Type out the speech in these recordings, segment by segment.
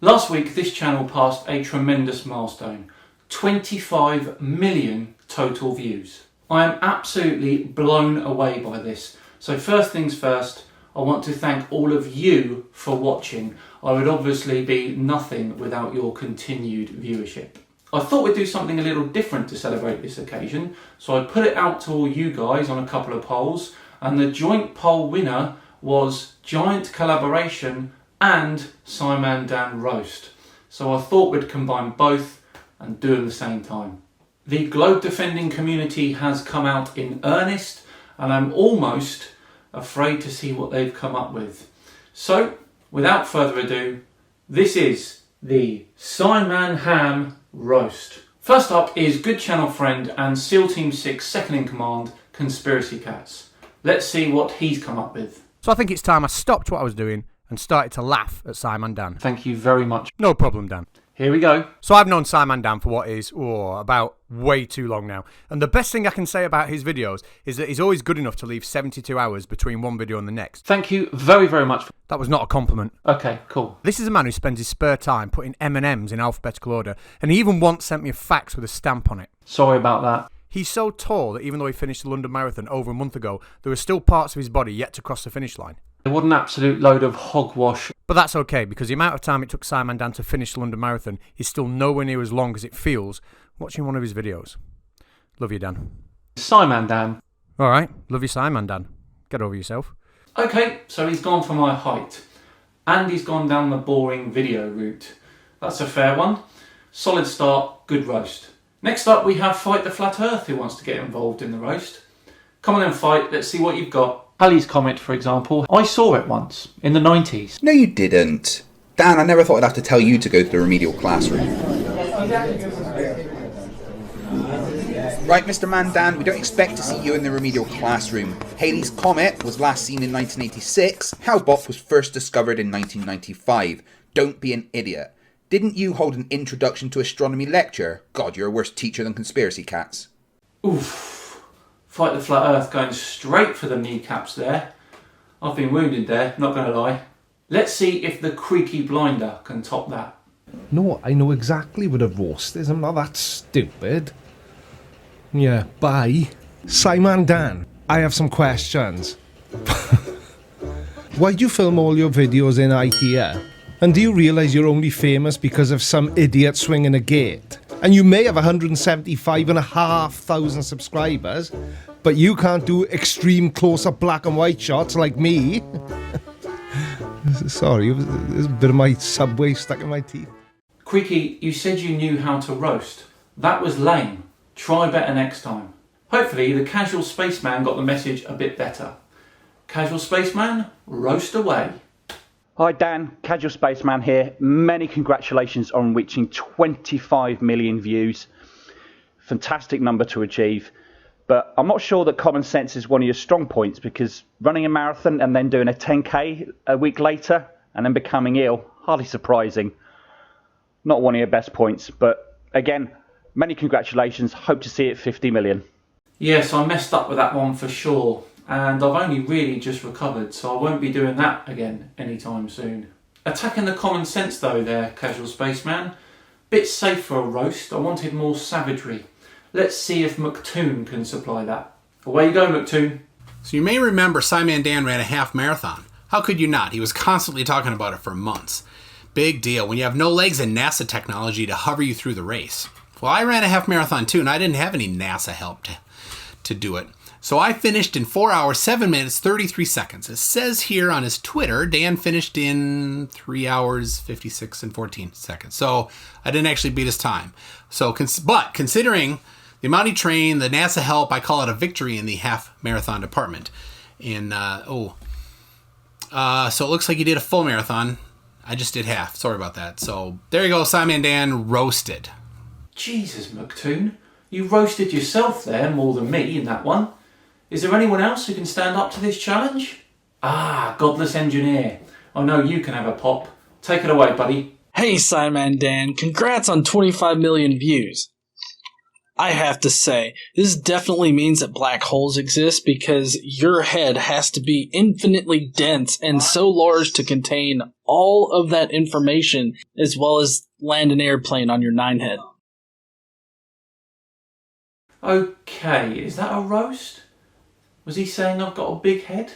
Last week this channel passed a tremendous milestone, 25 million total views. I am absolutely blown away by this. So first things first, I want to thank all of you for watching. I would obviously be nothing without your continued viewership. I thought we'd do something a little different to celebrate this occasion, so I put it out to all you guys on a couple of polls, and the joint poll winner was Giant Collaboration and SciManHam Roast. So I thought we'd combine both and do them at the same time. The globe defending community has come out in earnest, and I'm almost afraid to see what they've come up with. So, without further ado, this is the SciManHam Roast. First up is good channel friend and SEAL Team 6 second in command, Conspiracy Catz. Let's see what he's come up with. So I think it's time I stopped what I was doing and started to laugh at SciManHam. Thank you very much. No problem, Dan. Here we go. So I've known SciManHam for what is, about way too long now. And the best thing I can say about his videos is that he's always good enough to leave 72 hours between one video and the next. Thank you very, very much. That was not a compliment. Okay, cool. This is a man who spends his spare time putting M&Ms in alphabetical order, and he even once sent me a fax with a stamp on it. Sorry about that. He's so tall that even though he finished the London Marathon over a month ago, there are still parts of his body yet to cross the finish line. What an absolute load of hogwash. But that's okay, because the amount of time it took SciManHam to finish the London Marathon is still nowhere near as long as it feels watching one of his videos. Love you, Dan. SciManHam. Alright, love you, SciManHam. Get over yourself. Okay, so he's gone for my height. And he's gone down the boring video route. That's a fair one. Solid start, good roast. Next up we have Fight the Flat Earth, who wants to get involved in the roast. Come on then, Fight, let's see what you've got. Ali's comment, for example, I saw it once, in the 90s. No, you didn't. Dan, I never thought I'd have to tell you to go to the remedial classroom. Right, Mr. Mandan, we don't expect to see you in the remedial classroom. Halley's Comet was last seen in 1986. Hale-Bopp was first discovered in 1995. Don't be an idiot. Didn't you hold an introduction to astronomy lecture? God, you're a worse teacher than Conspiracy Catz. Oof. Fight the Flat Earth going straight for the kneecaps there. I've been wounded there, not going to lie. Let's see if the Creaky Blinder can top that. No, I know exactly what a roast is. I'm not that stupid. Yeah, bye. SciManHam, I have some questions. Why do you film all your videos in IKEA? And do you realise you're only famous because of some idiot swinging a gate? And you may have 175,500 subscribers, but you can't do extreme close-up black and white shots like me. Sorry, there's a bit of my Subway stuck in my teeth. Creaky, you said you knew how to roast. That was lame. Try better next time. Hopefully the casual spaceman got the message a bit better. Casual spaceman, roast away. Hi Dan, Casual Spaceman here. Many congratulations on reaching 25 million views. Fantastic number to achieve. But I'm not sure that common sense is one of your strong points, because running a marathon and then doing a 10k a week later and then becoming ill, hardly surprising. Not one of your best points, but again, many congratulations. Hope to see it 50 million. Yes, I messed up with that one for sure. And I've only really just recovered, so I won't be doing that again anytime soon. Attacking the common sense though there, Casual Spaceman. Bit safe for a roast, I wanted more savagery. Let's see if MCToon can supply that. Away you go, MCToon. So you may remember SciManHam ran a half marathon. How could you not? He was constantly talking about it for months. Big deal when you have no legs and NASA technology to hover you through the race. Well, I ran a half marathon too, and I didn't have any NASA help to do it. So I finished in 4 hours, 7 minutes, 33 seconds. It says here on his Twitter, Dan finished in 3 hours, 56 and 14 seconds. So I didn't actually beat his time. But considering the amount he trained, the NASA help, I call it a victory in the half marathon department. So it looks like he did a full marathon. I just did half. Sorry about that. So there you go, SciManHam roasted. Jesus, MCToon. You roasted yourself there more than me in that one. Is there anyone else who can stand up to this challenge? Ah, Godless Engineer. I know you can have a pop. Take it away, buddy. Hey, SciManHam, congrats on 25 million views. I have to say, this definitely means that black holes exist because your head has to be infinitely dense and so large to contain all of that information, as well as land an airplane on your 9 head. Okay, is that a roast? Was he saying I've got a big head?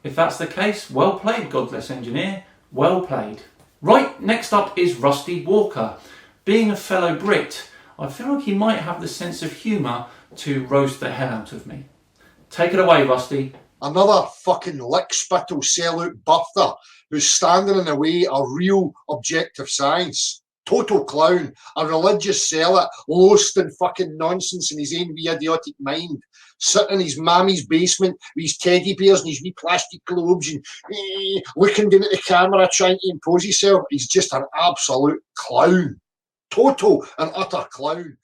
If that's the case, well played, Godless Engineer. Well played. Right, next up is Rusty Walker. Being a fellow Brit, I feel like he might have the sense of humour to roast the hell out of me. Take it away, Rusty. Another fucking lick-spittle sellout buffer who's standing in the way of real objective science. Total clown, a religious zealot, lost in fucking nonsense in his own wee idiotic mind, sitting in his mammy's basement with his teddy bears and his wee plastic globes and looking down at the camera trying to impose himself. He's just an absolute clown. Total and utter clown.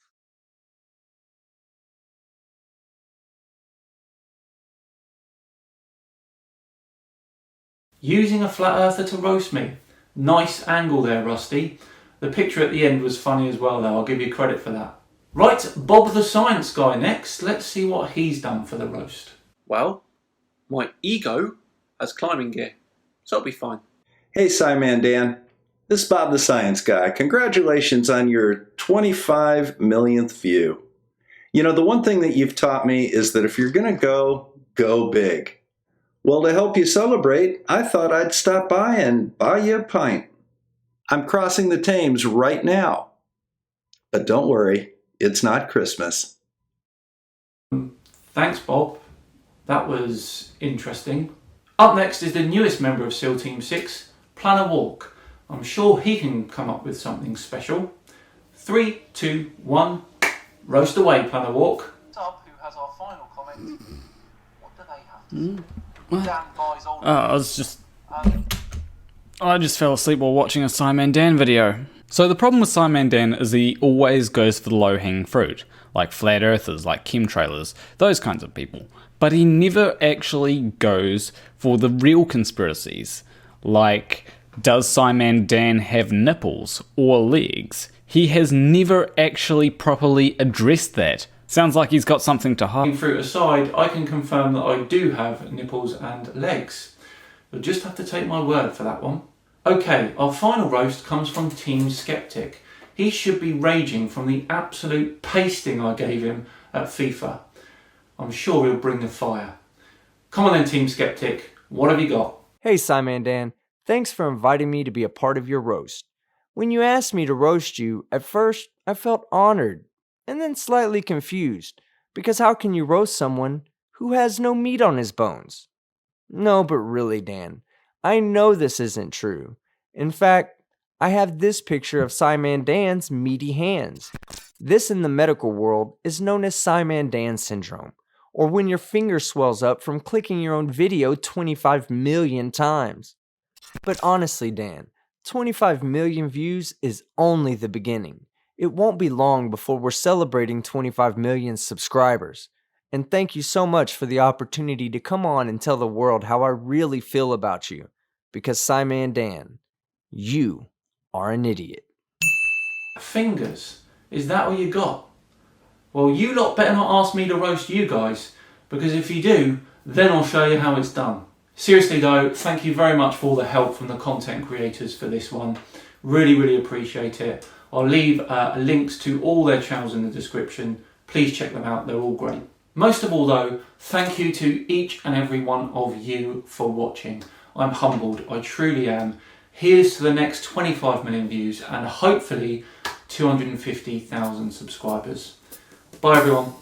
Using a flat earther to roast me. Nice angle there, Rusty. The picture at the end was funny as well though, I'll give you credit for that. Right, Bob the Science Guy next. Let's see what he's done for the roast. Well, my ego has climbing gear, so it'll be fine. Hey SciManDan, this is Bob the Science Guy. Congratulations on your 25 millionth view. You know, the one thing that you've taught me is that if you're gonna go, go big. Well, to help you celebrate, I thought I'd stop by and buy you a pint. I'm crossing the Thames right now. But don't worry, it's not Christmas. Thanks, Bob. That was interesting. Up next is the newest member of SEAL Team 6, PlanarWalk. I'm sure he can come up with something special. 3, 2, 1, roast away, PlanarWalk. Who has our final comment? What do they have to say? Dan buys all I just fell asleep while watching a SciManDan video. So the problem with SciManDan is he always goes for the low-hanging fruit, like flat earthers, like chemtrailers, those kinds of people. But he never actually goes for the real conspiracies, like does SciManDan have nipples or legs? He has never actually properly addressed that. Sounds like he's got something to hide. Fruit aside, I can confirm that I do have nipples and legs. You'll just have to take my word for that one. Okay, our final roast comes from Team Skeptic. He should be raging from the absolute pasting I gave him at FIFA. I'm sure he'll bring the fire. Come on then, Team Skeptic, what have you got? Hey SciManDan, thanks for inviting me to be a part of your roast. When you asked me to roast you, at first I felt honored, and then slightly confused, because how can you roast someone who has no meat on his bones? No, but really, Dan, I know this isn't true. In fact, I have this picture of SciManDan's meaty hands. This in the medical world is known as SciManDan syndrome, or when your finger swells up from clicking your own video 25 million times. But honestly, Dan, 25 million views is only the beginning. It won't be long before we're celebrating 25 million subscribers. And thank you so much for the opportunity to come on and tell the world how I really feel about you. Because SciManDan, you are an idiot. Fingers? Is that all you got? Well, you lot better not ask me to roast you guys, because if you do, then I'll show you how it's done. Seriously though, thank you very much for all the help from the content creators for this one. Really, really appreciate it. I'll leave links to all their channels in the description. Please check them out, they're all great. Most of all though, thank you to each and every one of you for watching. I'm humbled, I truly am. Here's to the next 25 million views and hopefully 250,000 subscribers. Bye everyone.